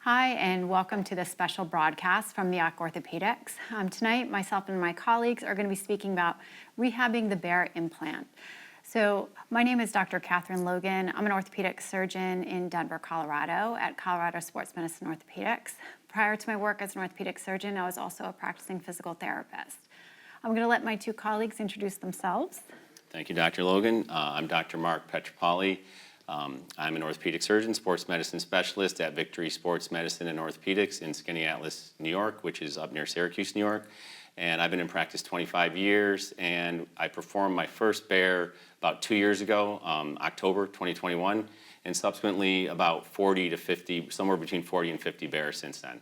Hi, and welcome to this special broadcast from Orthopaedics. Tonight, myself and my colleagues are going to be speaking about rehabbing the BEAR implant. So, my name is Dr. Catherine Logan. I'm an orthopedic surgeon in Denver, Colorado at Colorado Sports Medicine Orthopedics. Prior to my work as an orthopedic surgeon, I was also a practicing physical therapist. I'm going to let my two colleagues introduce themselves. Thank you, Dr. Logan. I'm Dr. Marc Pietropaoli. I'm an orthopedic surgeon, sports medicine specialist at Victory Sports Medicine and Orthopedics in Skaneateles, New York, which is up near Syracuse, New York. And I've been in practice 25 years, and I performed my first BEAR about 2 years ago, October 2021, and subsequently about 40 to 50, somewhere between 40 and 50 BEARs since then.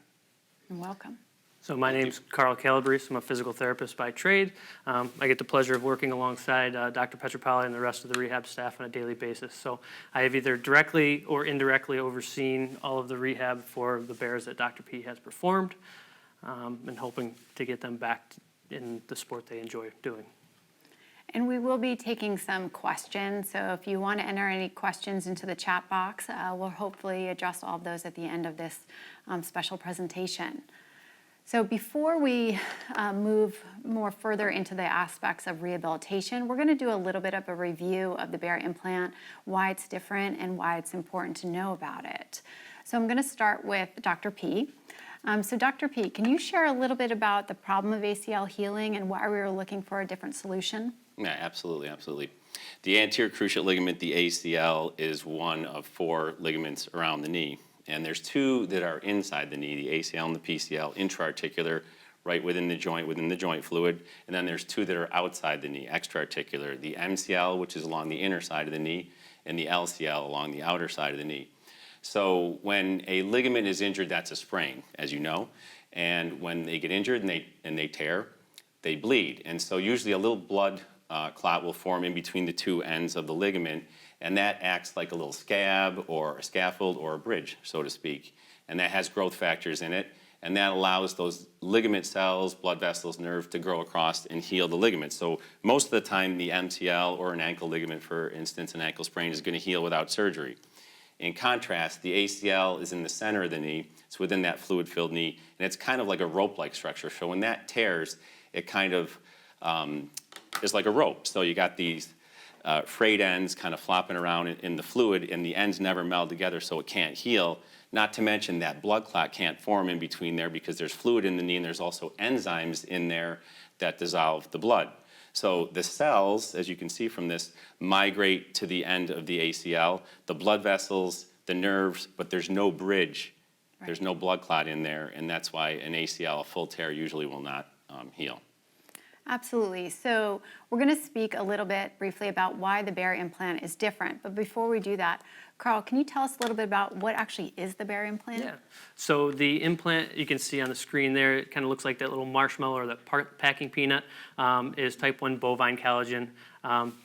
You're welcome. So my name's Calabrese. I'm a physical therapist by trade. I get the pleasure of working alongside Dr. Pietropaoli and the rest of the rehab staff on a daily basis. So I have either directly or indirectly overseen all of the rehab for the BEARs that Dr. P has performed, and hoping to get them back in the sport they enjoy doing. And we will be taking some questions, so if you want to enter any questions into the chat box, we'll hopefully address all of those at the end of this special presentation. So before we move more further into the aspects of rehabilitation, we're going to do a little bit of a review of the BEAR implant, why it's different and why it's important to know about it. So I'm going to start with Dr. P. So Dr. P, can you share a little bit about the problem of ACL healing and why we were looking for a different solution? Yeah, absolutely. The anterior cruciate ligament, the ACL, is one of 4 ligaments around the knee. And there's 2 that are inside the knee, the ACL and the PCL, intra-articular, right within the joint fluid. And then there's 2 that are outside the knee, extra-articular, the MCL, which is along the inner side of the knee, and the LCL along the outer side of the knee. So when a ligament is injured, that's a sprain, as you know. And when they get injured and they tear, they bleed. And so usually a little blood clot will form in between the 2 ends of the ligament, and that acts like a little scab or a scaffold or a bridge, so to speak. And that has growth factors in it, and that allows those ligament cells, blood vessels, nerve to grow across and heal the ligament. So most of the time, the MCL or an ankle ligament, for instance, an ankle sprain, is going to heal without surgery. In contrast, the ACL is in the center of the knee. It's within that fluid-filled knee, and it's kind of like a rope-like structure. So when that tears, it kind of is like a rope. So you got these frayed ends kind of flopping around in the fluid, and the ends never meld together, so it can't heal. Not to mention that blood clot can't form in between there because there's fluid in the knee, and there's also enzymes in there that dissolve the blood. So the cells, as you can see from this, migrate to the end of the ACL, the blood vessels, the nerves, but there's no bridge. Right. There's no blood clot in there, and that's why an ACL, a full tear, usually will not heal. Absolutely. So we're going to speak a little bit briefly about why the BEAR implant is different. But before we do that, Carl, can you tell us a little bit about what actually is the BEAR implant? Yeah. So the implant, you can see on the screen there, it kind of looks like that little marshmallow or that packing peanut, is type 1 bovine collagen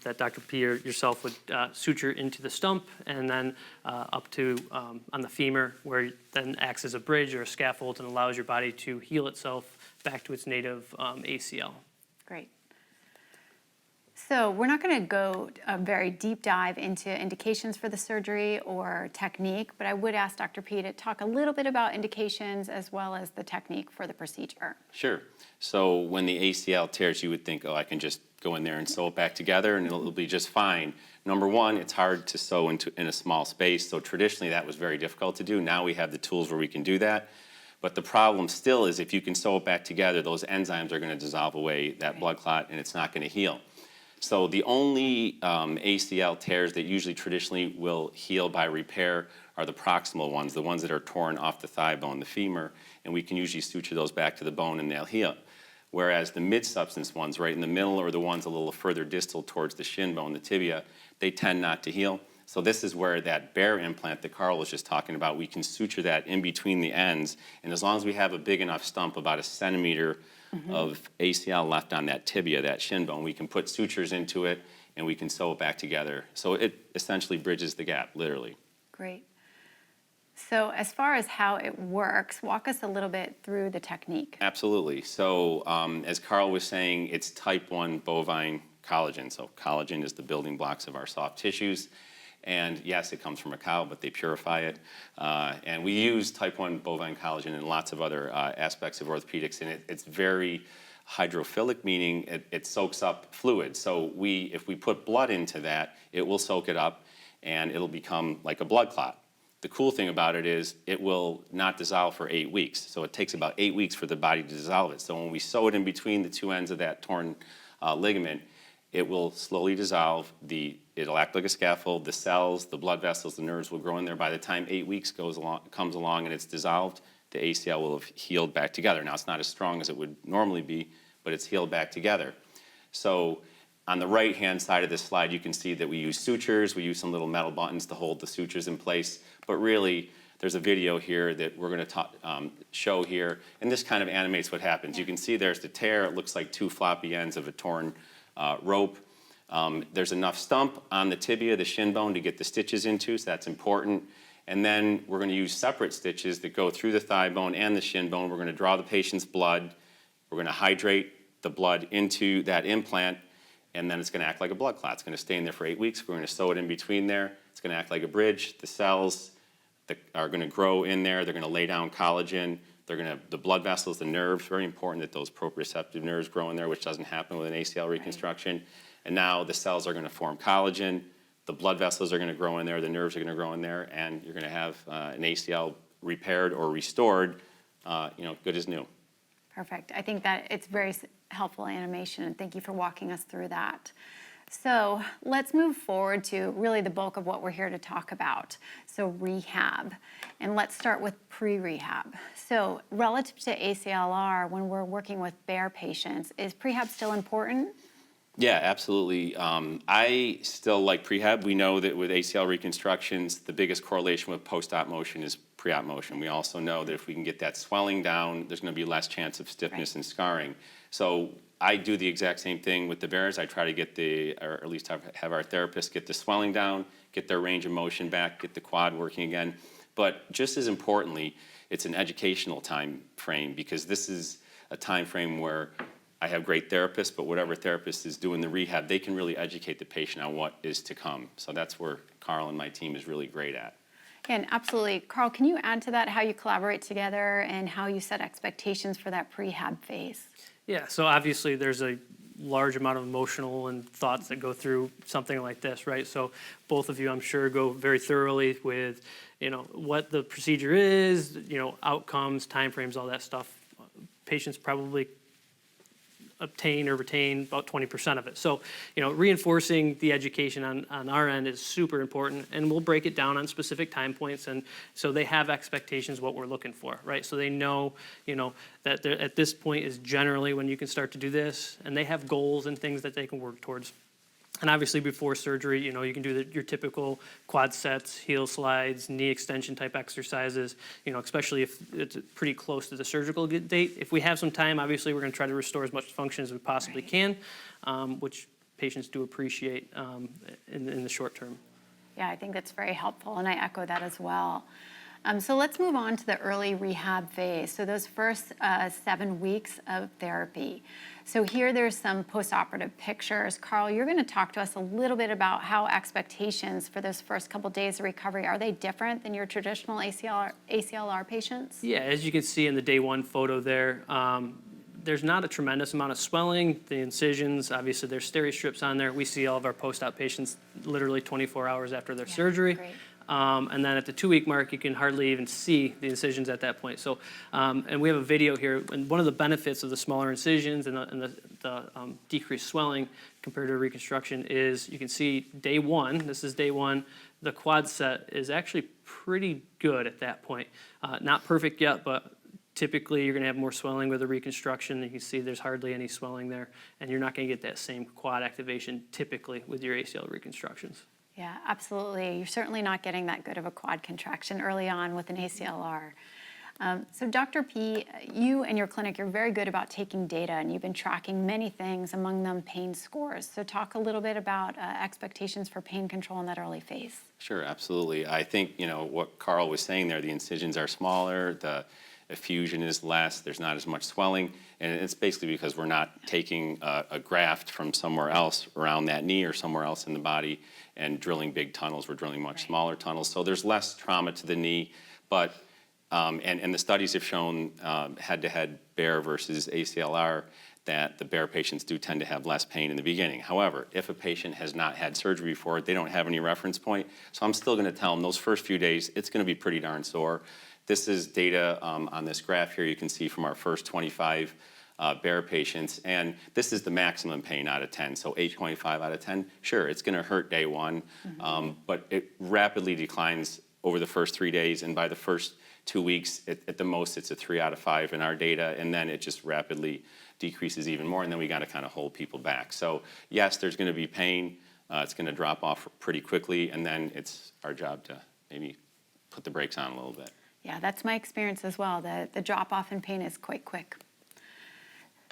that Dr. P or yourself would suture into the stump and then up to on the femur, where it then acts as a bridge or a scaffold and allows your body to heal itself back to its native ACL. Great. So we're not going to go a very deep dive into indications for the surgery or technique, but I would ask Dr. P to talk a little bit about indications as well as the technique for the procedure. Sure. So when the ACL tears, you would think, oh, I can just go in there and sew it back together and it'll be just fine. Number one, it's hard to sew in a small space, so traditionally that was very difficult to do. Now we have the tools where we can do that. But the problem still is if you can sew it back together, those enzymes are going to dissolve away that blood clot and it's not going to heal. So the only ACL tears that usually traditionally will heal by repair are the proximal ones, the ones that are torn off the thigh bone, the femur, and we can usually suture those back to the bone and they'll heal. Whereas the mid-substance ones right in the middle or the ones a little further distal towards the shin bone, the tibia, they tend not to heal. So this is where that BEAR implant that Carl was just talking about, we can suture that in between the ends, and as long as we have a big enough stump, about a centimeter of ACL left on that tibia, that shin bone, we can put sutures into it and we can sew it back together. So it essentially bridges the gap, literally. Great. So as far as how it works, walk us a little bit through the technique. Absolutely. So as Carl was saying, it's type 1 bovine collagen. So collagen is the building blocks of our soft tissues. And yes, it comes from a cow, but they purify it. And we use type 1 bovine collagen in lots of other aspects of orthopedics, and it's very hydrophilic, meaning it soaks up fluid. So if we put blood into that, it will soak it up, and it'll become like a blood clot. The cool thing about it is it will not dissolve for 8 weeks. So it takes about 8 weeks for the body to dissolve it. So when we sew it in between the two ends of that torn ligament, it will slowly dissolve. It'll act like a scaffold. The cells, the blood vessels, the nerves will grow in there. By the time 8 weeks comes along and it's dissolved, the ACL will have healed back together. Now, it's not as strong as it would normally be, but it's healed back together. So on the right-hand side of this slide, you can see that we use sutures. We use some little metal buttons to hold the sutures in place. But really, there's a video here that we're going to show here, and this kind of animates what happens. You can see there's the tear. It looks like two floppy ends of a torn rope. There's enough stump on the tibia, the shin bone, to get the stitches into, so that's important. And then we're going to use separate stitches that go through the thigh bone and the shin bone. We're going to draw the patient's blood. We're going to hydrate the blood into that implant, and then it's going to act like a blood clot. It's going to stay in there for 8 weeks. We're going to sew it in between there. It's going to act like a bridge. The cells are going to grow in there. They're going to lay down collagen. The blood vessels, the nerves, very important that those proprioceptive nerves grow in there, which doesn't happen with an ACL reconstruction. Right. And now the cells are going to form collagen. The blood vessels are going to grow in there. The nerves are going to grow in there, and you're going to have an ACL repaired or restored, good as new. Perfect. I think that it's very helpful animation, and thank you for walking us through that. So let's move forward to really the bulk of what we're here to talk about. So rehab, and let's start with pre-rehab. So relative to ACLR, when we're working with BEAR patients, is prehab still important? Yeah, absolutely. I still like prehab. We know that with ACL reconstructions, the biggest correlation with post-op motion is pre-op motion. We also know that if we can get that swelling down, there's going to be less chance of stiffness and scarring. So I do the exact same thing with the bears. I try to get or at least have our therapists get the swelling down, get their range of motion back, get the quad working again. But just as importantly, it's an educational time frame, because this is a time frame where I have great therapists, but whatever therapist is doing the rehab, they can really educate the patient on what is to come. So that's where Carl and my team is really great at. And absolutely. Carl, can you add to that how you collaborate together and how you set expectations for that prehab phase? Yeah, so obviously there's a large amount of emotional and thoughts that go through something like this, right? So both of you, I'm sure, go very thoroughly with, what the procedure is, outcomes, timeframes, all that stuff. Patients probably obtain or retain about 20% of it. So, reinforcing the education on our end is super important, and we'll break it down on specific time points, and so they have expectations what we're looking for, right? So they know, that at this point is generally when you can start to do this, and they have goals and things that they can work towards. And obviously before surgery, you can do your typical quad sets, heel slides, knee extension type exercises, especially if it's pretty close to the surgical date. If we have some time, obviously we're going to try to restore as much function as we possibly can, which patients do appreciate in the short term. Yeah, I think that's very helpful, and I echo that as well. So let's move on to the early rehab phase. So those first 7 weeks of therapy. So here there's some postoperative pictures. Carl, you're going to talk to us a little bit about how expectations for those first couple days of recovery, are they different than your traditional ACLR patients? Yeah, as you can see in the day one photo there, there's not a tremendous amount of swelling. The incisions, obviously there's steri strips on there. We see all of our post-op patients literally 24 hours after their surgery. Great. And then at the 2-week mark, you can hardly even see the incisions at that point. So, and we have a video here, and one of the benefits of the smaller incisions and the decreased swelling compared to reconstruction is you can see day one, this is day one, the quad set is actually pretty good at that point. Not perfect yet, but typically you're going to have more swelling with a reconstruction. You can see there's hardly any swelling there, and you're not going to get that same quad activation typically with your ACL reconstructions. Yeah, absolutely. You're certainly not getting that good of a quad contraction early on with an ACLR. So Dr. P, you and your clinic, you're very good about taking data, and you've been tracking many things, among them pain scores. So talk a little bit about expectations for pain control in that early phase. Sure, absolutely. I think, what Carl was saying there, the incisions are smaller, effusion is less, there's not as much swelling, and it's basically because we're not taking a graft from somewhere else around that knee or somewhere else in the body and drilling big tunnels. We're drilling much smaller tunnels, so there's less trauma to the knee, but and the studies have shown head-to-head BEAR versus ACLR that the BEAR patients do tend to have less pain in the beginning. However, if a patient has not had surgery before, they don't have any reference point, so I'm still gonna tell them those first few days, it's gonna be pretty darn sore. This is data on this graph here you can see from our first 25 BEAR patients, and this is the maximum pain out of 10, so 8.5 out of 10. Sure, it's gonna hurt day one, but it rapidly declines over the first 3 days, and by the first 2 weeks, at the most, it's a 3 out of 5 in our data, and then it just rapidly decreases even more, and then we got to kind of hold people back. So yes, there's going to be pain. It's going to drop off pretty quickly, and then it's our job to maybe put the brakes on a little bit. Yeah, that's my experience as well. The drop-off in pain is quite quick.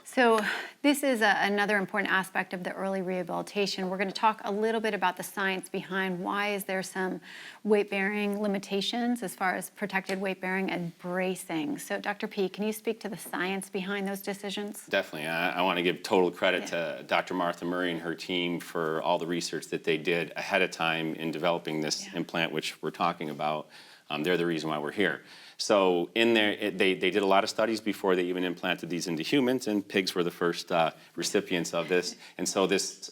So this is another important aspect of the early rehabilitation. We're going to talk a little bit about the science behind why is there some weight-bearing limitations as far as protected weight-bearing and bracing. So Dr. P, can you speak to the science behind those decisions? Definitely. I want to give total credit to Dr. Martha Murray and her team for all the research that they did ahead of time in developing this implant, which we're talking about. They're the reason why we're here. So in there, they did a lot of studies before they even implanted these into humans, and pigs were the first recipients of this. And so this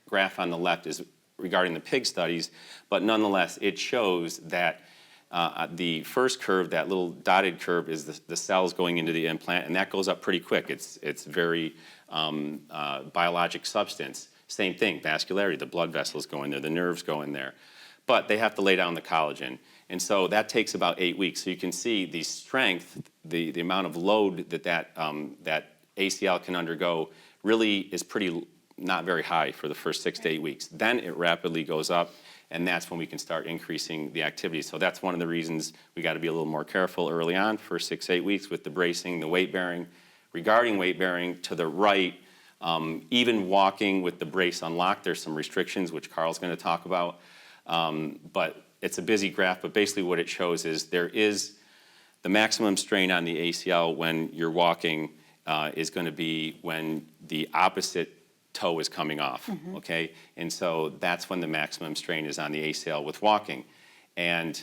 graph on the left is regarding the pig studies, but nonetheless, it shows that the first curve, that little dotted curve, is the cells going into the implant, and that goes up pretty quick. It's very biologic substance. Same thing, vascularity, the blood vessels go in there, the nerves go in there. But they have to lay down the collagen. And so that takes about 8 weeks. So you can see the strength, the amount of load that ACL can undergo really is not very high for the first 6 to 8 weeks. Then it rapidly goes up, and that's when we can start increasing the activity. So that's one of the reasons we got to be a little more careful early on for 6 to 8 weeks with the bracing, the weight bearing. Regarding weight bearing, to the right, even walking with the brace unlocked, there's some restrictions, which Carl's going to talk about. But it's a busy graph, but basically what it shows is there is the maximum strain on the ACL when you're walking is going to be when the opposite toe is coming off, okay? And so that's when the maximum strain is on the ACL with walking. And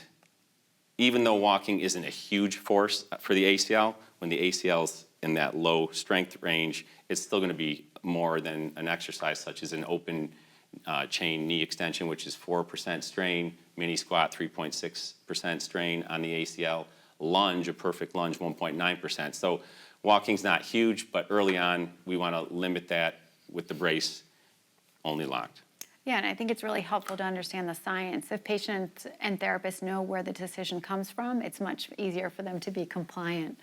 even though walking isn't a huge force for the ACL, when the ACL's in that low strength range, it's still going to be more than an exercise such as an open chain knee extension, which is 4% strain, mini squat 3.6% strain on the ACL, lunge, a perfect lunge 1.9%. So walking's not huge, but early on we want to limit that with the brace only locked. Yeah, and I think it's really helpful to understand the science. If patients and therapists know where the decision comes from, it's much easier for them to be compliant.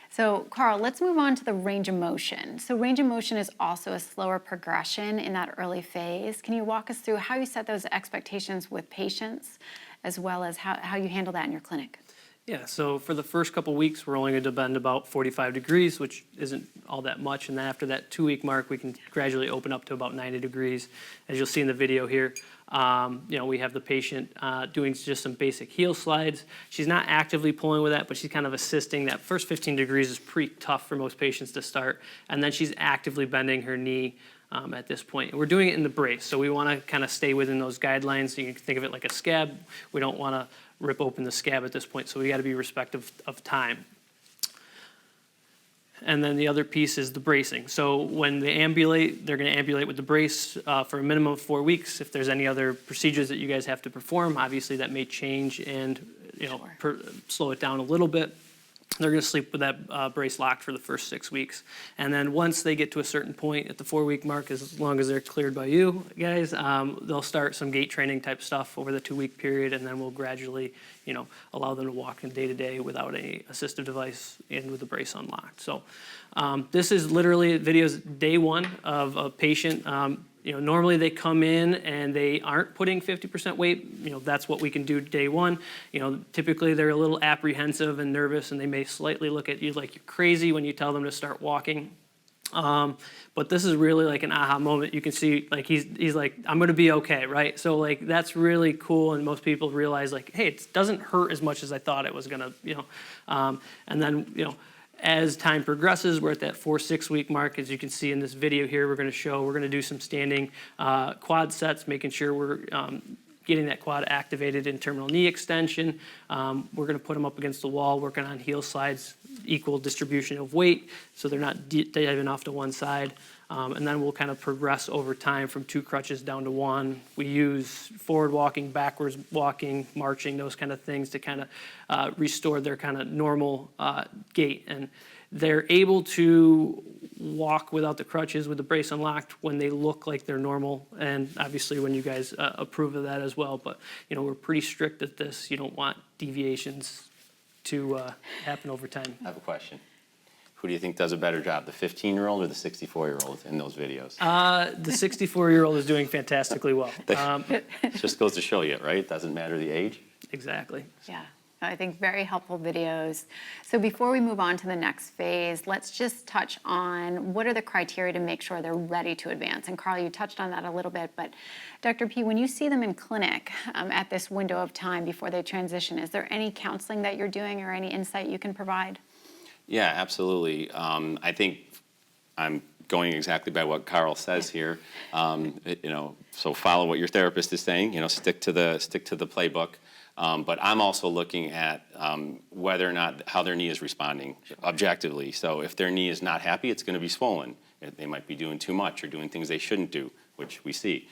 So, Carl, let's move on to the range of motion. So range of motion is also a slower progression in that early phase. Can you walk us through how you set those expectations with patients, as well as how you handle that in your clinic? Yeah, so for the first couple weeks, we're only going to bend about 45 degrees, which isn't all that much. And then after that 2-week mark, we can gradually open up to about 90 degrees. As you'll see in the video here, we have the patient doing just some basic heel slides. She's not actively pulling with that, but she's kind of assisting. That first 15 degrees is pretty tough for most patients to start. And then she's actively bending her knee at this point. And we're doing it in the brace, so we want to kind of stay within those guidelines. So you can think of it like a scab. We don't want to rip open the scab at this point, so we got to be respectful of time. And then the other piece is the bracing. So when they ambulate, they're going to ambulate with the brace for a minimum of 4 weeks. If there's any other procedures that you guys have to perform, obviously that may change and slow it down a little bit. They're going to sleep with that brace locked for the first 6 weeks. And then once they get to a certain point at the 4-week mark, as long as they're cleared by you guys, they'll start some gait training type stuff over the 2-week period, and then we'll gradually, allow them to walk in day to day without any assistive device and with the brace unlocked. So this is literally videos day one of a patient. Normally they come in and they aren't putting 50% weight. That's what we can do day one. Typically they're a little apprehensive and nervous, and they may slightly look at you like you're crazy when you tell them to start walking. But this is really like an aha moment. You can see like he's like, I'm gonna be okay, right? So like that's really cool, and most people realize like, hey, it doesn't hurt as much as I thought it was gonna, and then as time progresses, we're at that 4-6 week mark. As you can see in this video here, we're gonna do some standing quad sets, making sure we're getting that quad activated in terminal knee extension. We're gonna put them up against the wall, working on heel slides, equal distribution of weight, so they're not diving off to one side. And then we'll kind of progress over time from 2 crutches down to 1. We use forward walking, backwards walking, marching, those kind of things to kind of restore their kind of normal gait. And they're able to walk without the crutches with the brace unlocked when they look like they're normal, and obviously when you guys approve of that as well. But we're pretty strict at this. You don't want deviations to happen over time. I have a question. Who do you think does a better job, the 15-year-old or the 64-year-old in those videos? The 64-year-old is doing fantastically well. Just goes to show you, right? It doesn't matter the age. Exactly. Yeah, I think very helpful videos. So before we move on to the next phase, let's just touch on what are the criteria to make sure they're ready to advance. And Carl, you touched on that a little bit, but Dr. P, when you see them in clinic at this window of time before they transition, is there any counseling that you're doing or any insight you can provide? Yeah, absolutely. I think I'm going exactly by what Carl says here. So follow what your therapist is saying. Stick to the playbook. But I'm also looking at whether or not how their knee is responding objectively. So if their knee is not happy, it's going to be swollen. They might be doing too much or doing things they shouldn't do, which we see.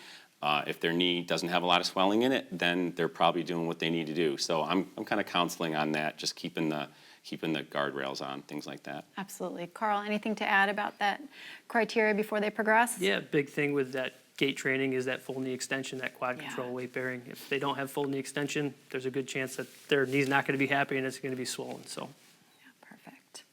If their knee doesn't have a lot of swelling in it, then they're probably doing what they need to do. So I'm kind of counseling on that, just keeping the guardrails on, things like that. Absolutely. Carl, anything to add about that criteria before they progress? Yeah, big thing with that gait training is that full knee extension, that quad control, weight bearing. If they don't have full knee extension, there's a good chance that their knee's not going to be happy and it's going to be swollen. So. Yeah, perfect.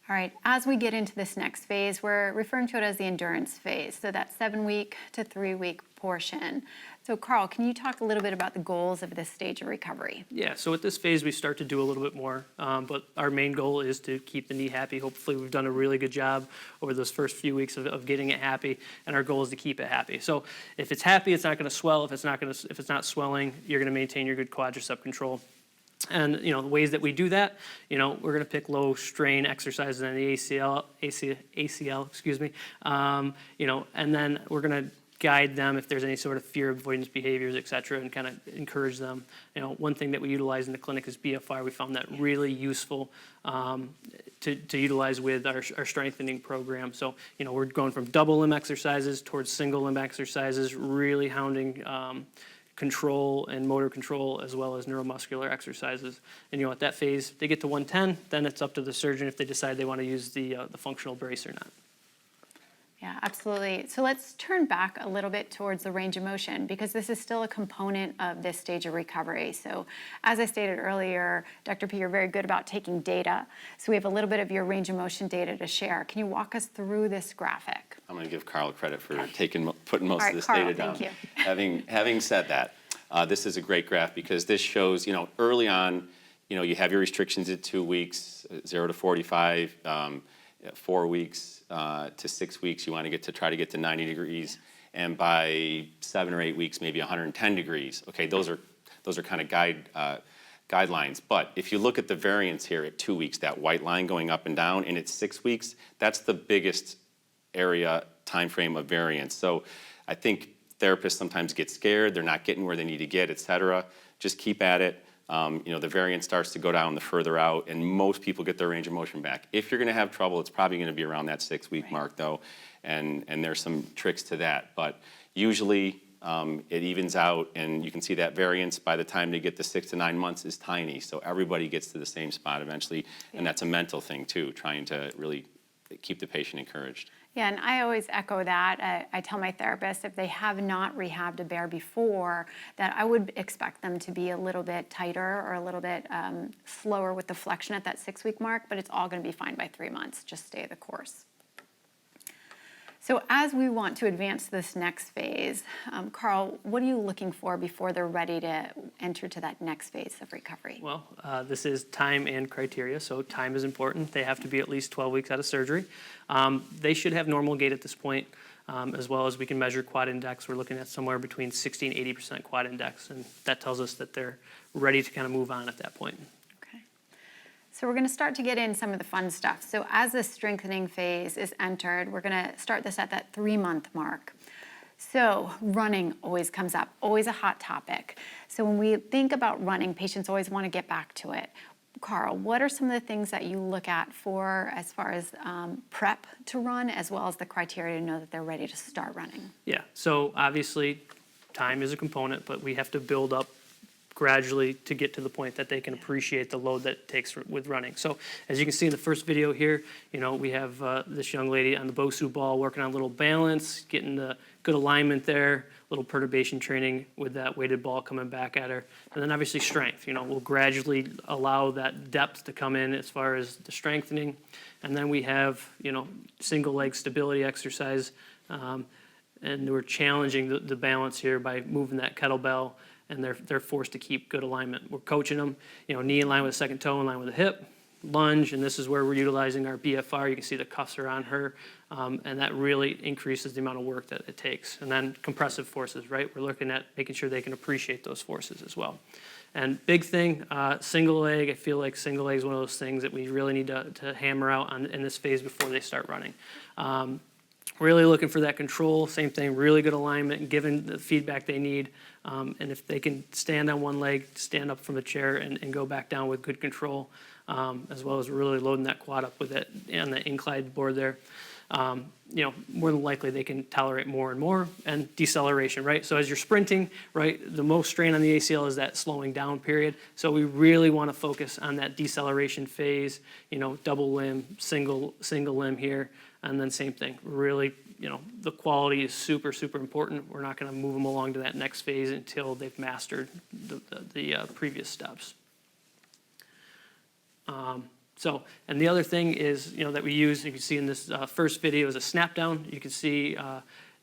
All right, as we get into this next phase, we're referring to it as the endurance phase. So that 7-week to 3-week portion. So Carl, can you talk a little bit about the goals of this stage of recovery? Yeah, so at this phase, we start to do a little bit more, but our main goal is to keep the knee happy. Hopefully, we've done a really good job over those first few weeks of getting it happy, and our goal is to keep it happy. So if it's happy, it's not going to swell. If it's not swelling, you're going to maintain your good quadricep control. And the ways that we do that, we're going to pick low strain exercises on the ACL, excuse me. And then we're going to guide them if there's any sort of fear avoidance behaviors, et cetera, and kind of encourage them. One thing that we utilize in the clinic is BFR. We found that really useful to utilize with our strengthening program. So, we're going from double limb exercises towards single limb exercises, really hounding control and motor control as well as neuromuscular exercises. And at that phase, they get to 110, then it's up to the surgeon if they decide they want to use the functional brace or not. Yeah, absolutely. So let's turn back a little bit towards the range of motion because this is still a component of this stage of recovery. So as I stated earlier, Dr. P, you're very good about taking data. So we have a little bit of your range of motion data to share. Can you walk us through this graphic? I'm going to give Carl credit for putting most of this Carl, data down. thank you. Having said that, this is a great graph because this shows, early on, you have your restrictions at 2 weeks, 0 to 45, 4 weeks to 6 weeks, you want to try to get to 90 degrees, and by 7 or 8 weeks, maybe 110 degrees. Okay, those are kind of guidelines. But if you look at the variance here at 2 weeks, that white line going up and down, and at 6 weeks, that's the biggest area time frame of variance. So I think therapists sometimes get scared, they're not getting where they need to get, et cetera. Just keep at it. The variance starts to go down the further out, and most people get their range of motion back. If you're going to have trouble, it's probably going to be around that 6-week mark, though, and there's some tricks to that. But usually it evens out, and you can see that variance by the time they get to 6 to 9 months is tiny. So everybody gets to the same spot eventually, and that's a mental thing too, trying to really keep the patient encouraged. Yeah, and I always echo that. I tell my therapists if they have not rehabbed a BEAR before, that I would expect them to be a little bit tighter or a little bit slower with the flexion at that 6-week mark, but it's all going to be fine by 3 months. Just stay the course. So as we want to advance this next phase, Carl, what are you looking for before they're ready to enter to that next phase of recovery? Well, this is time and criteria, so time is important. They have to be at least 12 weeks out of surgery. They should have normal gait at this point, as well as we can measure quad index. We're looking at somewhere between 60 and 80% quad index, and that tells us that they're ready to kind of move on at that point. Okay. So we're going to start to get in some of the fun stuff. So as the strengthening phase is entered, we're going to start this at that 3-month mark. So running always comes up, always a hot topic. So when we think about running, patients always want to get back to it. Carl, what are some of the things that you look at for as far as prep to run, as well as the criteria to know that they're ready to start running? Yeah, so obviously time is a component, but we have to build up gradually to get to the point that they can appreciate the load that it takes with running. So as you can see in the first video here, we have this young lady on the Bosu ball working on a little balance, getting the good alignment there, little perturbation training with that weighted ball coming back at her. And then obviously strength, we'll gradually allow that depth to come in as far as the strengthening. And then we have, single leg stability exercise. And we're challenging the balance here by moving that kettlebell, and they're forced to keep good alignment. We're coaching them, knee in line with the second toe, in line with the hip, lunge, and this is where we're utilizing our BFR. You can see the cuffs are on her, and that really increases the amount of work that it takes. And then compressive forces, right? We're looking at making sure they can appreciate those forces as well. And big thing, single leg. I feel like single leg is one of those things that we really need to hammer out in this phase before they start running. Really looking for that control, same thing, really good alignment, giving the feedback they need. And if they can stand on one leg, stand up from the chair and go back down with good control, as well as really loading that quad up with it and the inclined board there, more than likely they can tolerate more and more. And deceleration, right? So as you're sprinting, right, the most strain on the ACL is that slowing down period. So we really want to focus on that deceleration phase, double limb, single limb here. And then same thing, really, the quality is super, super important. We're not going to move them along to that next phase until they've mastered the previous steps. And the other thing is, that we use, you can see in this first video is a snap down. You can see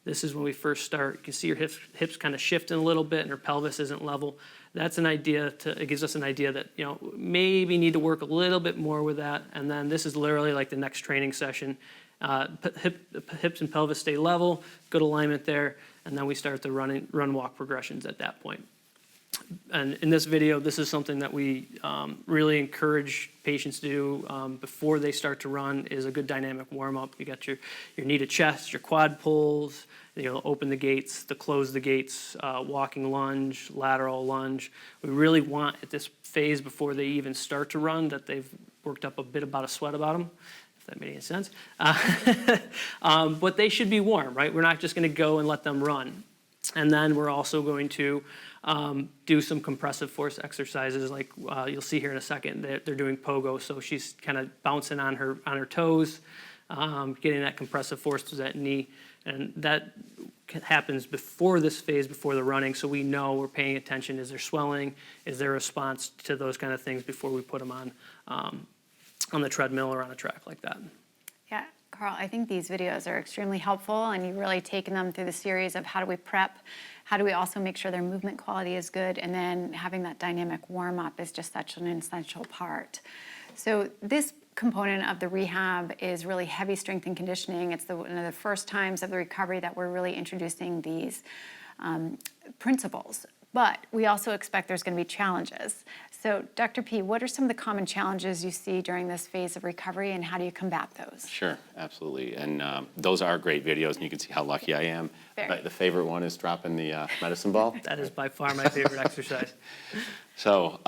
this is when we first start. You can see your hips kind of shifting a little bit and her pelvis isn't level. That's an idea it gives us an idea that, maybe need to work a little bit more with that. And then this is literally like the next training session. Hips and pelvis stay level, good alignment there, and then we start the run-walk progressions at that point. And in this video, this is something that we really encourage patients to do before they start to run, is a good dynamic warm-up. You got your knee to chest, your quad pulls, open the gates, close the gates, walking lunge, lateral lunge. We really want at this phase before they even start to run that they've worked up a bit about a sweat about them. If that made any sense. But they should be warm, right? We're not just going to go and let them run. And then we're also going to do some compressive force exercises, like you'll see here in a second. They're doing pogo, so she's kind of bouncing on her toes, getting that compressive force to that knee, and that happens before this phase, before the running, so we know we're paying attention. Is there swelling? Is there a response to those kind of things before we put them on the treadmill or on a track like that? Yeah, Carl, I think these videos are extremely helpful, and you've really taken them through the series of how do we prep, how do we also make sure their movement quality is good, and then having that dynamic warm-up is just such an essential part. So this component of the rehab is really heavy strength and conditioning. It's one of the first times of the recovery that we're really introducing these principles. But we also expect there's going to be challenges. So, Dr. P, what are some of the common challenges you see during this phase of recovery, and how do you combat those? Sure, absolutely. And those are great videos, and you can see how lucky I am. But the favorite one is dropping the medicine ball. That is by far my favorite exercise. So,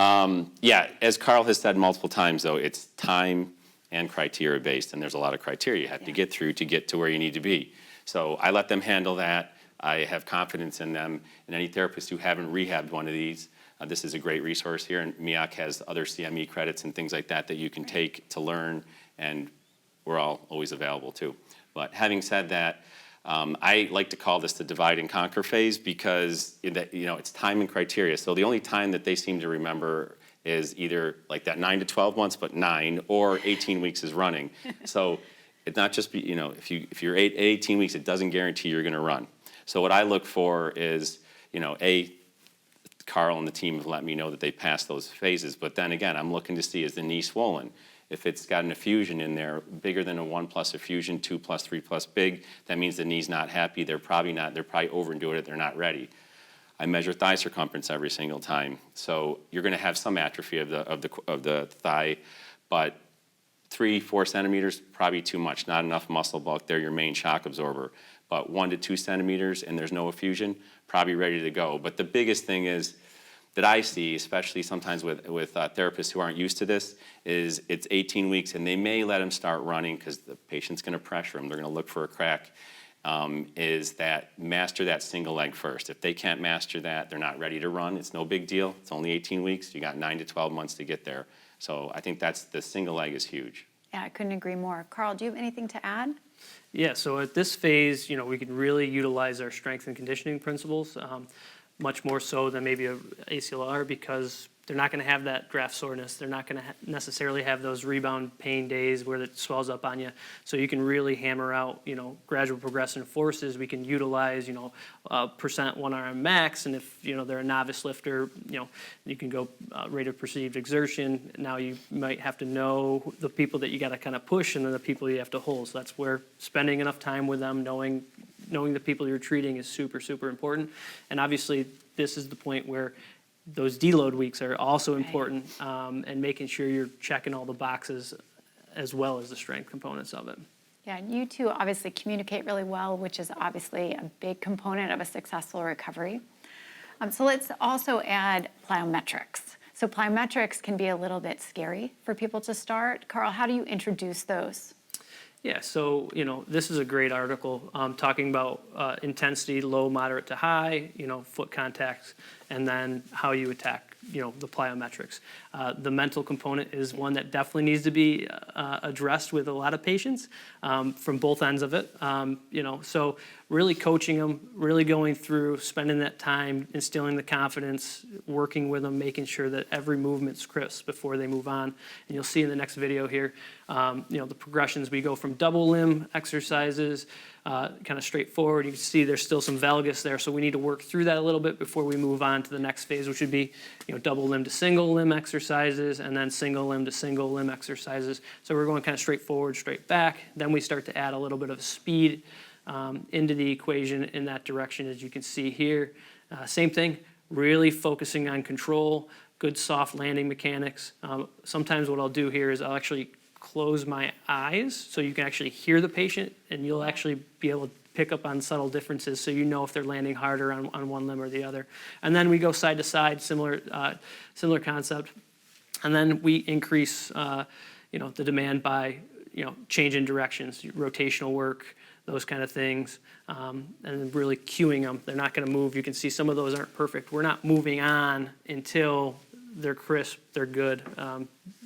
yeah, as Carl has said multiple times, though, it's time and criteria based, and there's a lot of criteria you have to get through to get to where you need to be. So I let them handle that. I have confidence in them, and any therapists who haven't rehabbed one of these, this is a great resource here, and MIAC has other CME credits and things like that that you can take to learn, and we're all always available too. But having said that, I like to call this the divide and conquer phase, because it's time and criteria. So the only time that they seem to remember is either like that 9 to 12 months, but 9, or 18 weeks is running. So it's not just, if you're 18 weeks, it doesn't guarantee you're going to run. So what I look for is, Carl and the team have let me know that they passed those phases, but then again, I'm looking to see, is the knee swollen? If it's got an effusion in there, bigger than a 1+ effusion, 2+, 3+ big, that means the knee's not happy. They're probably overdoing it, they're not ready. I measure thigh circumference every single time. So you're gonna have some atrophy of the thigh, but 3-4 centimeters, probably too much, not enough muscle bulk. They're your main shock absorber. But 1 to 2 centimeters and there's no effusion, probably ready to go. But the biggest thing is, that I see, especially sometimes with therapists who aren't used to this, is it's 18 weeks and they may let them start running because the patient's gonna pressure them, they're gonna look for a crack, is that master that single leg first. If they can't master that, they're not ready to run, it's no big deal. It's only 18 weeks, you got 9 to 12 months to get there. So I think the single leg is huge. Yeah, I couldn't agree more. Carl, do you have anything to add? Yeah, so at this phase, we can really utilize our strength and conditioning principles, much more so than maybe a ACLR, because they're not going to have that graft soreness. They're not going to necessarily have those rebound pain days where it swells up on you. So you can really hammer out, gradual progressive forces. We can utilize, percent 1RM max, and if they're a novice lifter, you can go rate of perceived exertion. Now you might have to know the people that you got to kind of push, and then the people you have to hold. So that's where spending enough time with them, knowing the people you're treating is super, super important. And obviously, this is the point where those deload weeks are also important, and making sure you're checking all the boxes as well as the strength components of it. Yeah, and you two obviously communicate really well, which is obviously a big component of a successful recovery. So let's also add plyometrics. So plyometrics can be a little bit scary for people to start. Carl, how do you introduce those? Yeah, so, this is a great article talking about intensity, low, moderate to high, foot contacts, and then how you attack, the plyometrics. The mental component is one that definitely needs to be addressed with a lot of patients from both ends of it. So really coaching them, really going through, spending that time, instilling the confidence, working with them, making sure that every movement's crisp before they move on. And you'll see in the next video here, the progressions. We go from double limb exercises, kind of straightforward. You can see there's still some valgus there, so we need to work through that a little bit before we move on to the next phase, which would be, double limb to single limb exercises, and then single limb to single limb exercises. So we're going kind of straightforward, straight back. Then we start to add a little bit of speed into the equation in that direction, as you can see here. Same thing, really focusing on control, good soft landing mechanics. Sometimes what I'll do here is I'll actually close my eyes so you can actually hear the patient, and you'll actually be able to pick up on subtle differences so you know if they're landing harder on one limb or the other. And then we go side to side, similar concept. And then we increase the demand by changing directions, rotational work, those kind of things, and really cueing them. They're not going to move. You can see some of those aren't perfect. We're not moving on until they're crisp, they're good.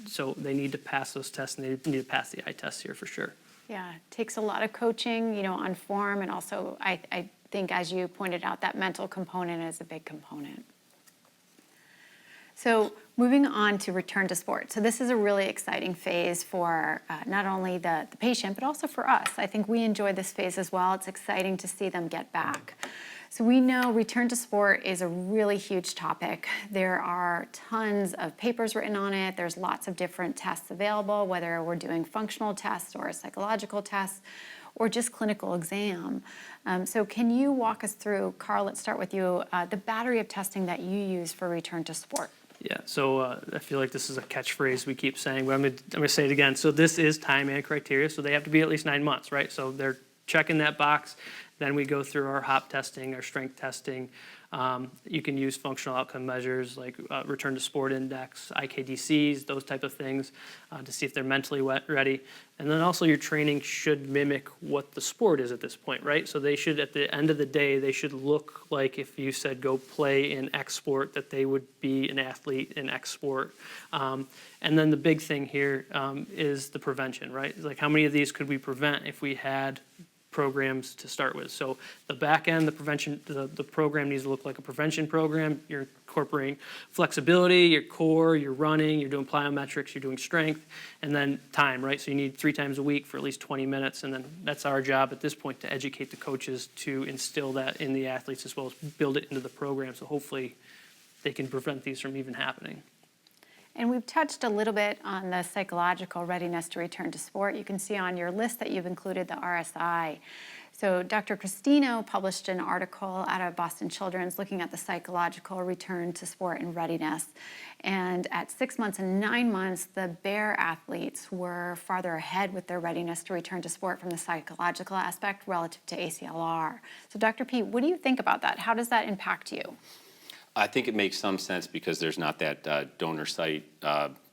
So they need to pass those tests, and they need to pass the eye test here for sure. Yeah, it takes a lot of coaching, on form, and also I think, as you pointed out, that mental component is a big component. So moving on to return to sport. So this is a really exciting phase for not only the patient, but also for us. I think we enjoy this phase as well. It's exciting to see them get back. So we know return to sport is a really huge topic. There are tons of papers written on it. There's lots of different tests available, whether we're doing functional tests or psychological tests or just clinical exam. So can you walk us through, Carl, let's start with you, the battery of testing that you use for return to sport? Yeah, so I feel like this is a catchphrase we keep saying, but I'm gonna say it again. So this is time and criteria, so they have to be at least 9 months, right? So they're checking that box. Then we go through our HOP testing, our strength testing. You can use functional outcome measures like return to sport index, IKDCs, those type of things to see if they're mentally ready. And then also your training should mimic what the sport is at this point, right? So they should, at the end of the day, they should look like if you said go play in X sport, that they would be an athlete in X sport. And then the big thing here is the prevention, right? Like how many of these could we prevent if we had programs to start with. So the back end, the prevention, the program needs to look like a prevention program. You're incorporating flexibility, your core, you're running, you're doing plyometrics, you're doing strength, and then time, right? So you need 3 times a week for at least 20 minutes, and then that's our job at this point to educate the coaches to instill that in the athletes as well as build it into the program. So hopefully they can prevent these from even happening. And we've touched a little bit on the psychological readiness to return to sport. You can see on your list that you've included the RSI. So Dr. Cristino published an article out of Boston Children's looking at the psychological return to sport and readiness. And at 6 months and 9 months, the BEAR athletes were farther ahead with their readiness to return to sport from the psychological aspect relative to ACLR. So Dr. Pete, what do you think about that? How does that impact you? I think it makes some sense because there's not that donor site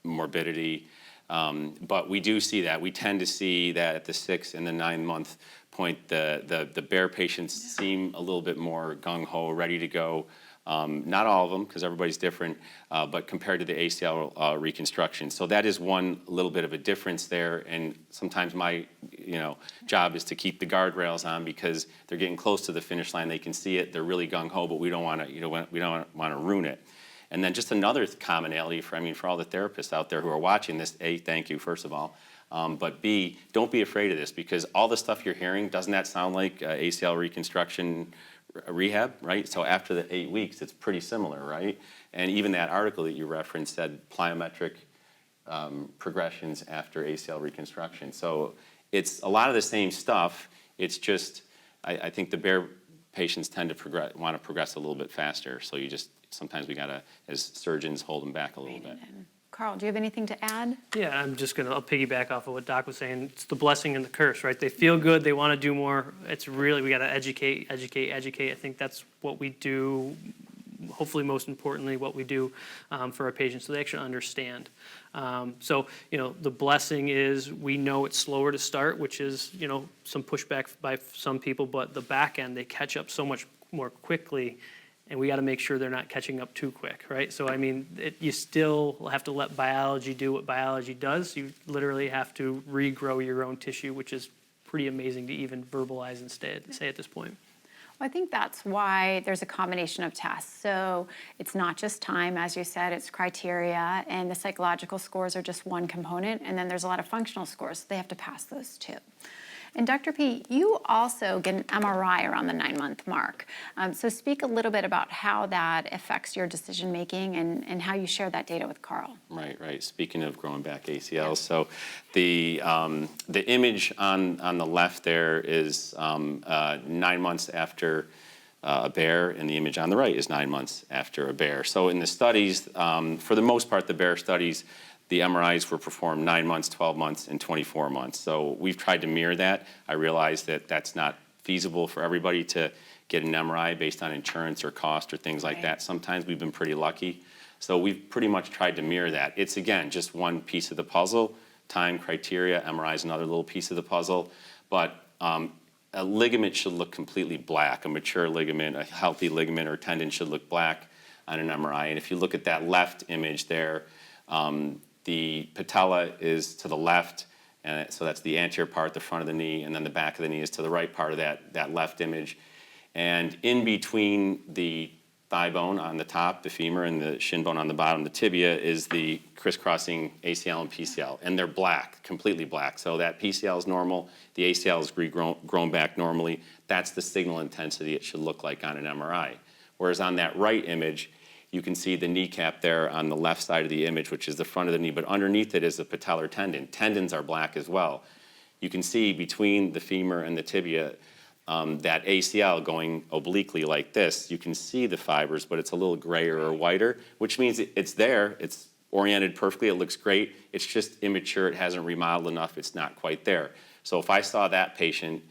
morbidity, but we do see that. We tend to see that at the 6 and the 9 month point, the BEAR patients seem a little bit more gung-ho, ready to go. Not all of them, because everybody's different, but compared to the ACL reconstruction. So that is one little bit of a difference there, and sometimes my job is to keep the guardrails on because they're getting close to the finish line. They can see it. They're really gung-ho, but we don't want to ruin it. And then just another commonality for all the therapists out there who are watching this, A, thank you, first of all, but B, don't be afraid of this because all the stuff you're hearing, doesn't that sound like ACL reconstruction rehab, right? So after the 8 weeks, it's pretty similar, right? And even that article that you referenced said plyometric progressions after ACL reconstruction. So it's a lot of the same stuff. It's just, I think the BEAR patients tend to want to progress a little bit faster. So sometimes we gotta, as surgeons, hold them back a little bit. Carl, do you have anything to add? Yeah, I'll piggyback off of what Doc was saying. It's the blessing and the curse, right? They feel good, they want to do more. It's really, we got to educate. I think that's what we do, hopefully most importantly, what we do for our patients so they actually understand. So, the blessing is we know it's slower to start, which is, some pushback by some people, but the back end, they catch up so much more quickly. And we got to make sure they're not catching up too quick, right? So, you still have to let biology do what biology does. You literally have to regrow your own tissue, which is pretty amazing to even verbalize and say at this point. Well, I think that's why there's a combination of tests. So it's not just time, as you said, it's criteria, and the psychological scores are just one component, and then there's a lot of functional scores, so they have to pass those too. And Dr. P, you also get an MRI around the 9-month mark. So speak a little bit about how that affects your decision-making and how you share that data with Carl. Right. Speaking of growing back ACLs, so the image on the left there is 9 months after a BEAR, and the image on the right is 9 months after a BEAR. So in the studies, for the most part, the BEAR studies, the MRIs were performed 9 months, 12 months, and 24 months. So we've tried to mirror that. I realize that that's not feasible for everybody to get an MRI based on insurance or cost or things like that. Sometimes we've been pretty lucky. So we've pretty much tried to mirror that. It's, again, just one piece of the puzzle. Time, criteria, MRI is another little piece of the puzzle. But a ligament should look completely black. A mature ligament, a healthy ligament or tendon should look black on an MRI. And if you look at that left image there, the patella is to the left, and so that's the anterior part, the front of the knee, and then the back of the knee is to the right part of that left image. And in between the thigh bone on the top, the femur, and the shin bone on the bottom, the tibia, is the crisscrossing ACL and PCL, and they're black, completely black. So that PCL is normal, the ACL is grown back normally. That's the signal intensity it should look like on an MRI. Whereas on that right image, you can see the kneecap there on the left side of the image, which is the front of the knee, but underneath it is the patellar tendon. Tendons are black as well. You can see between the femur and the tibia that ACL going obliquely like this. You can see the fibers, but it's a little grayer or whiter, which means it's there. It's oriented perfectly. It looks great. It's just immature. It hasn't remodeled enough. It's not quite there. So if I saw that patient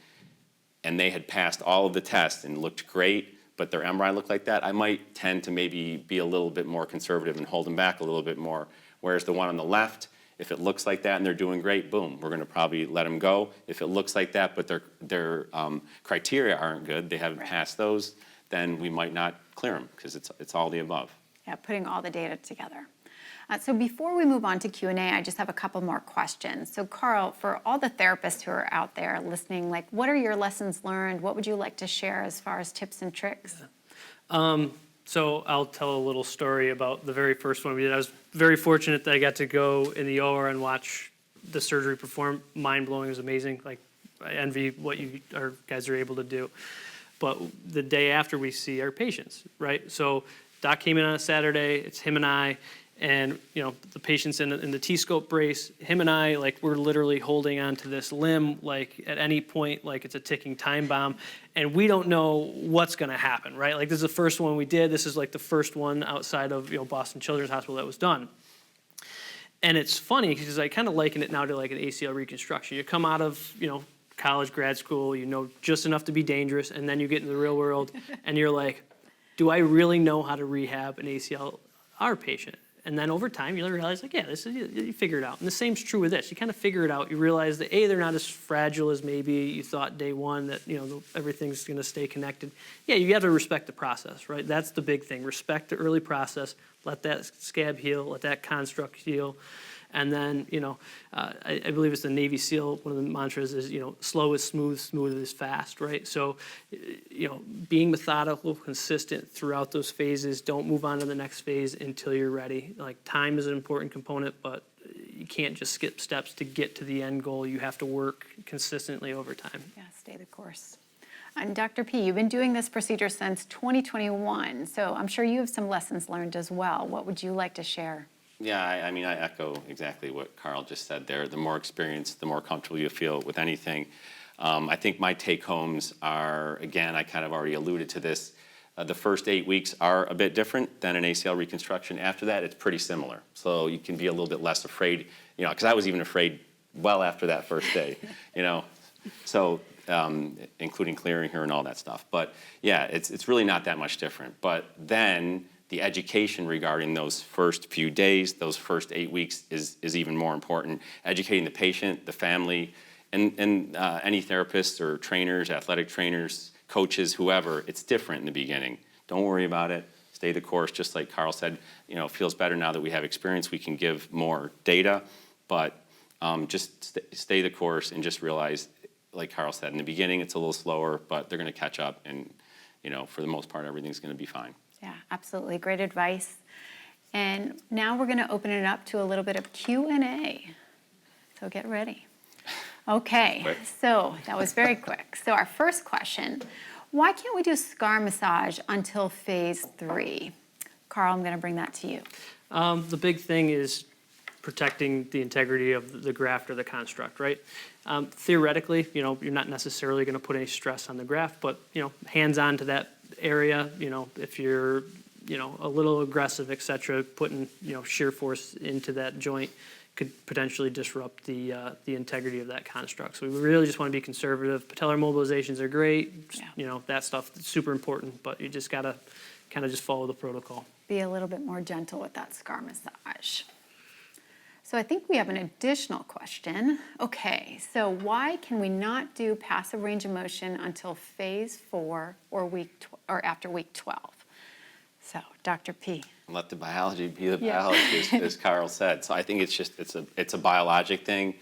and they had passed all of the tests and looked great, but their MRI looked like that, I might tend to maybe be a little bit more conservative and hold them back a little bit more. Whereas the one on the left, if it looks like that and they're doing great, boom, we're going to probably let them go. If it looks like that, but their criteria aren't good, they haven't passed those, then we might not clear them because it's all the above. Yeah, putting all the data together. So before we move on to Q&A, I just have a couple more questions. So Carl, for all the therapists who are out there listening, like what are your lessons learned? What would you like to share as far as tips and tricks? So I'll tell a little story about the very first one we did. I was very fortunate that I got to go in the OR and watch the surgery perform. Mind-blowing. It was amazing. Like, I envy what you guys are able to do. But the day after, we see our patients, right? So doc came in on a Saturday. It's him and I. And, you know, the patient's in the T-scope brace. Him and I, like, we're literally holding on to this limb, like, at any point, like, it's a ticking time bomb. And we don't know what's going to happen, right? Like, this is the first one we did. This is, like, the first one outside of, you know, Boston Children's Hospital that was done. And it's funny because I kind of liken it now to, like, an ACL reconstruction. You come out of, you know, college, grad school, you know just enough to be dangerous, and then you get into the real world, and you're like, do I really know how to rehab an ACLR patient? And then over time, you realize, like, yeah, this is, you figure it out. And the same's true with this. You kind of figure it out. You realize that, A, they're not as fragile as maybe you thought day one, that, you know, everything's going to stay connected. Yeah, you have to respect the process, right? That's the big thing. Respect the early process. Let that scab heal. Let that construct heal. And then, you know, I believe it's the Navy SEAL, one of the mantras is, you know, slow is smooth, smooth is fast, right? So, you know, being methodical, consistent throughout those phases, don't move on to the next phase until you're ready. Like, time is an important component, but you can't just skip steps to get to the end goal. You have to work consistently over time. Yeah, stay the course. And Dr. P, you've been doing this procedure since 2021, so I'm sure you have some lessons learned as well. What would you like to share? Yeah, I mean, I echo exactly what Carl just said there. The more experience, the more comfortable you feel with anything. I think my take-homes are, again, I kind of already alluded to this. The first 8 weeks are a bit different than an ACL reconstruction. After that, it's pretty similar. So you can be a little bit less afraid, you know, because I was even afraid well after that first day, you know. So, including clearing her and all that stuff. But yeah, it's really not that much different. But then the education regarding those first few days, those first 8 weeks is even more important. Educating the patient, the family, and any therapists or trainers, athletic trainers, coaches, whoever, it's different in the beginning. Don't worry about it. Stay the course, just like Carl said. You know, it feels better now that we have experience. We can give more data, but just stay the course and just realize, like Carl said, in the beginning it's a little slower, but they're going to catch up, and you know, for the most part, everything's going to be fine. Yeah, absolutely. Great advice. And now we're going to open it up to a little bit of Q&A. So get ready. Okay, Quick. So that was very quick. So our first question, why can't we do scar massage until phase 3? Carl, I'm going to bring that to you. The big thing is protecting the integrity of the graft or the construct, right? Theoretically, you know, you're not necessarily going to put any stress on the graft, but, you know, hands-on to that area, you know, if you're, you know, a little aggressive, et cetera, putting, you know, shear force into that joint could potentially disrupt the integrity of that construct. So we really just want to be conservative. Patellar mobilizations are great. Yeah. You know, that stuff is super important, but you just got to kind of just follow the protocol. Be a little bit more gentle with that scar massage. So I think we have an additional question. Okay, so why can we not do passive range of motion until phase 4 or after week 12? So, Dr. P. Let the biology be the biology, as Carl said. So I think it's a biologic thing.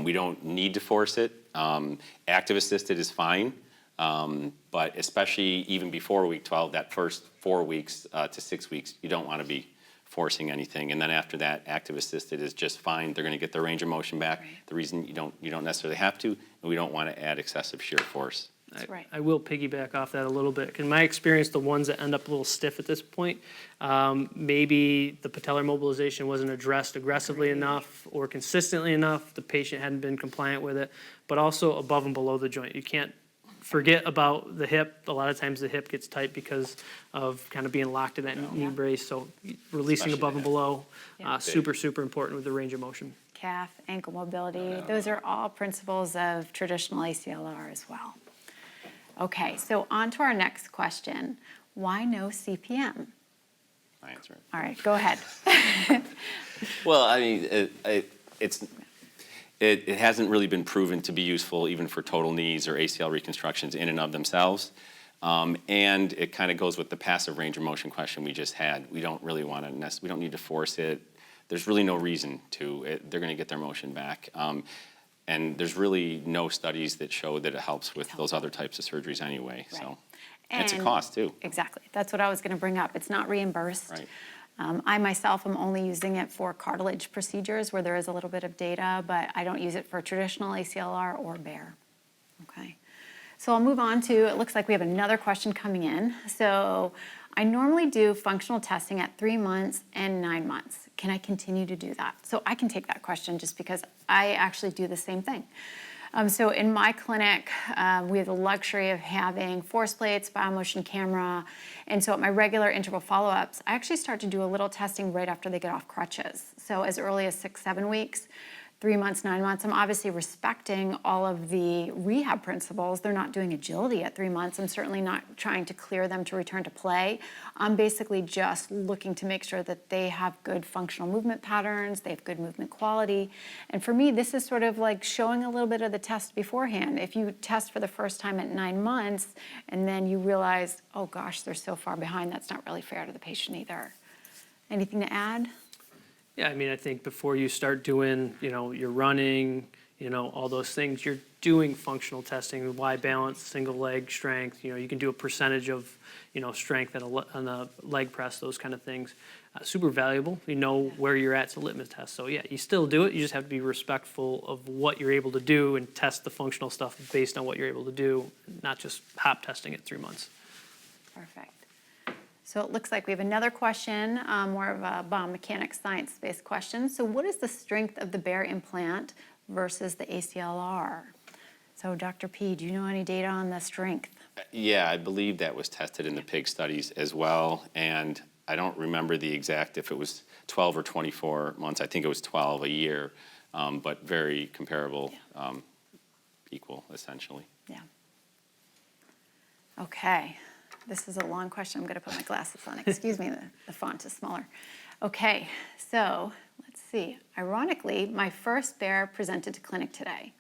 We don't need to force it. Active assisted is fine, but especially even before week 12, that first 4 weeks to 6 weeks, you don't want to be forcing anything. And then after that, active assisted is just fine. They're going to get their range of motion back. Right. The reason you don't necessarily have to, and we don't want to add excessive shear force. That's right. I will piggyback off that a little bit. In my experience, the ones that end up a little stiff at this point, maybe the patellar mobilization wasn't addressed aggressively enough or consistently enough. The patient hadn't been compliant with it, but also above and below the joint. You can't forget about the hip. A lot of times the hip gets tight because of kind of being locked in that knee brace. So releasing Especially above and below, Yeah. super, super important with the range of motion. Calf, ankle mobility, those are all principles of traditional ACLR as well. Okay, so on to our next question. Why no CPM? I answer it. All right, go ahead. Well, I mean, it hasn't really been proven to be useful even for total knees or ACL reconstructions in and of themselves. And it kind of goes with the passive range of motion question we just had. We don't really want to, we don't need to force it. there's really no reason to. They're going to get their motion back. And there's really no studies that show that it helps with those other types of surgeries anyway. Right. So and it's a And cost too. Exactly. That's what I was going to bring up. It's not reimbursed. Right. I myself am only using it for cartilage procedures where there is a little bit of data, but I don't use it for traditional ACLR or BEAR. Okay. So I'll move on to, it looks like we have another question coming in. So I normally do functional testing at 3 months and 9 months. Can I continue to do that? So I can take that question just because I actually do the same thing. So in my clinic, we have the luxury of having force plates, biomotion camera, and so at my regular interval follow-ups, I actually start to do a little testing right after they get off crutches. So as early as 6, 7 weeks, 3 months, 9 months, I'm obviously respecting all of the rehab principles. They're not doing agility at 3 months. I'm certainly not trying to clear them to return to play. I'm basically just looking to make sure that they have good functional movement patterns, they have good movement quality. And for me, this is sort of like showing a little bit of the test beforehand. If you test for the first time at 9 months and then you realize, oh gosh, they're so far behind, that's not really fair to the patient either. Anything to add? Yeah, I mean, I think before you start doing, your running, all those things, you're doing functional testing, Y balance, single leg strength. You can do a percentage of, strength on a leg press, those kind of things. Super valuable. You know where you're at. It's a litmus test. So yeah, you still do it. You just have to be respectful of what you're able to do and test the functional stuff based on what you're able to do, not just hop testing at 3 months. Perfect. So it looks like we have another question, more of a biomechanics science-based question. So what is the strength of the BEAR implant versus the ACLR? So Dr. P, do you know any data on the strength? Yeah, I believe that was tested in the pig studies as well. And I don't remember the exact, if it was 12 or 24 months. I think it was 12 a year, but very comparable, equal essentially. Yeah. Okay. This is a long question. I'm going to put my glasses on. Excuse me, the font is smaller. Okay, so let's see. Ironically, my first bear presented to clinic today.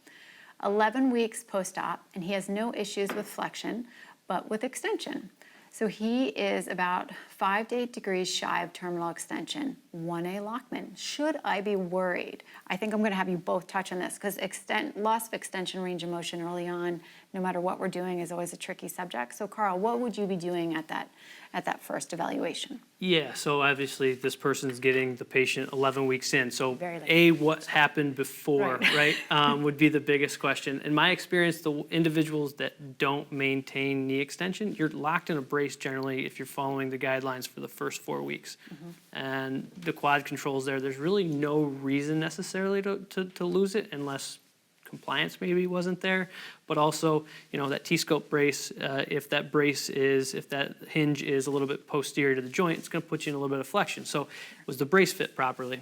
11 weeks post-op, and he has no issues with flexion, but with extension. So he is about 5 to 8 degrees shy of terminal extension, 1A Lockman. Should I be worried? I think I'm going to have you both touch on this because loss of extension range of motion early on, no matter what we're doing, is always a tricky subject. So Carl, what would you be doing at that first evaluation? Yeah, so obviously this person's getting the patient 11 weeks in. So Very late. A, what happened before, right, would be the biggest question. In my experience, the individuals that don't maintain knee extension, you're locked in a brace generally if you're following the guidelines for the first 4 weeks. And the quad controls there's really no reason necessarily to lose it unless compliance maybe wasn't there, but also, that T-scope brace, if that hinge is a little bit posterior to the joint, it's going to put you in a little bit of flexion. So was the brace fit properly?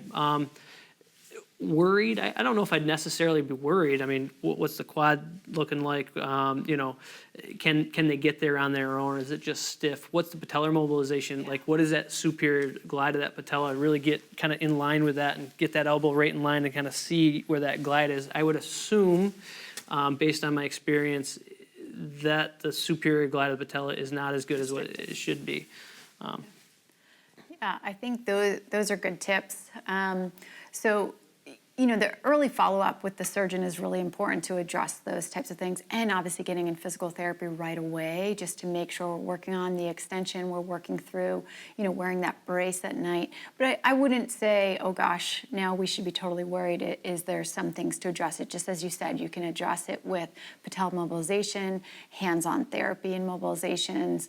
Worried? I don't know if I'd necessarily be worried. I mean, what's the quad looking like? Can they get there on their own? Is it just stiff? What's the patellar mobilization? Like, what is that superior glide of that patella? Really get kind of in line with that and get that elbow right in line and kind of see where that glide is. I would assume, based on my experience, that the superior glide of the patella is not as good as what it should be. Yeah, I think those are good tips. So, the early follow-up with the surgeon is really important to address those types of things, and obviously getting in physical therapy right away just to make sure we're working on the extension, we're working through, wearing that brace at night. But I wouldn't say, oh gosh, now we should be totally worried. Is there some things to address it? Just as you said, you can address it with patella mobilization, hands-on therapy and mobilizations.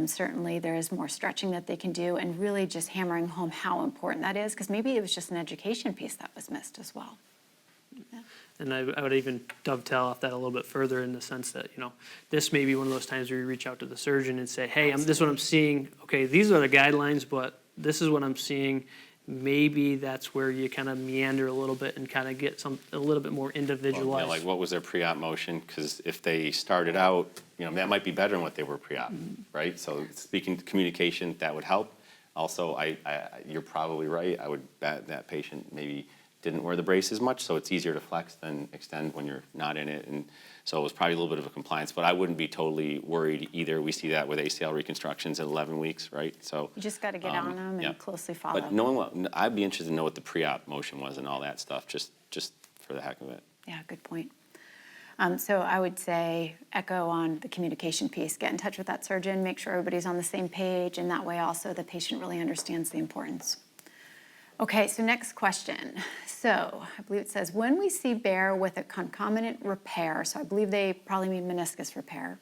Certainly there is more stretching that they can do, and really just hammering home how important that is, because maybe it was just an education piece that was missed as well. Yeah. And I would even dovetail off that a little bit further in the sense that, this may be one of those times where you reach out to the surgeon and say, hey, this is what I'm seeing. Okay, these are the guidelines, but this is what I'm seeing. Maybe that's where you kind of meander a little bit and kind of get a little bit more individualized. Well, like what was their pre-op motion? Because if they started out, that might be better than what they were pre-op, right? So speaking to communication, that would help. Also, you're probably right. I would bet that patient maybe didn't wear the brace as much, so it's easier to flex than extend when you're not in it. And So it was probably a little bit of a compliance, but I wouldn't be totally worried either. We see that with ACL reconstructions at 11 weeks, right? So You just got to get on them yeah. and closely follow. But knowing what, I'd be interested to know what the pre-op motion was and all that stuff, just for the heck of it. Yeah, good point. So I would say echo on the communication piece. Get in touch with that surgeon, make sure everybody's on the same page, and that way also the patient really understands the importance. Okay, so next question. So I believe it says, when we see BEAR with a concomitant repair, so I believe they probably mean meniscus repair,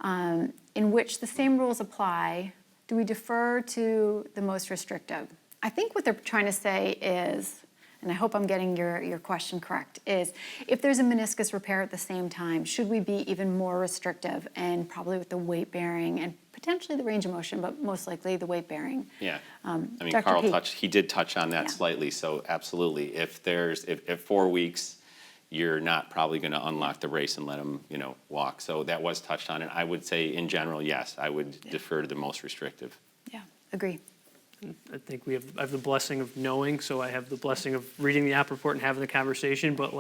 in which the same rules apply, do we defer to the most restrictive? I think what they're trying to say is, and I hope I'm getting your question correct, is if there's a meniscus repair at the same time, should we be even more restrictive, and probably with the weight bearing and potentially the range of motion, but most likely the weight bearing? Yeah. I mean, Dr. Carl P. he did touch on that Yeah. slightly, so absolutely. If 4 weeks, you're not probably going to unlock the race and let them, walk. So that was touched on, and I would say in general, yes, I would defer to the most restrictive. Yeah, agree. I think I have the blessing of knowing, so I have the blessing of reading the app report and having the conversation, but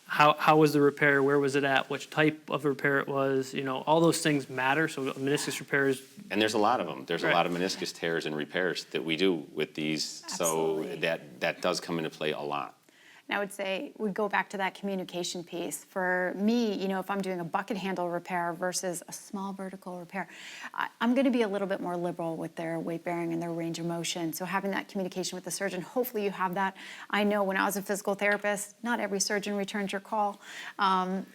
how was the repair, where was it at, which type of repair it was, all those things matter, so meniscus repair is. And there's a lot of them. There's Right. a lot of meniscus tears and repairs that we do with these, Absolutely. so that does come into play a lot. And I would say we go back to that communication piece. For me, if I'm doing a bucket handle repair versus a small vertical repair, I'm going to be a little bit more liberal with their weight bearing and their range of motion. So having that communication with the surgeon, hopefully you have that. I know when I was a physical therapist, not every surgeon returns your call.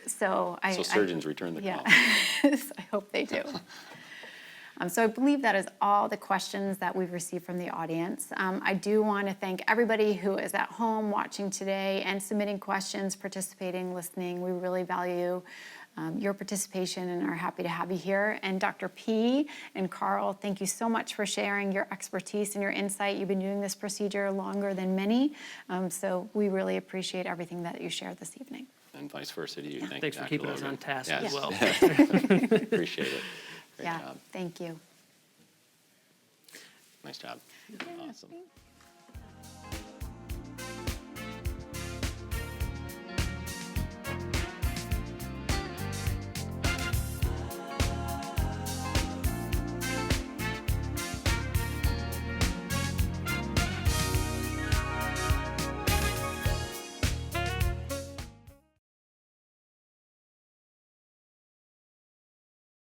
So Surgeons return the yeah. call. I hope they do. So I believe that is all the questions that we've received from the audience. I do want to thank everybody who is at home watching today and submitting questions, participating, listening. We really value your participation and are happy to have you here. And Dr. P and Carl, thank you so much for sharing your expertise and your insight. You've been doing this procedure longer than many, so we really appreciate everything that you shared this evening. And vice versa to you. Yeah. Thank Thanks you, for Dr. keeping us Logan. on task Yes. as well. Appreciate it. Great Yeah, job. thank you. Nice job. Awesome.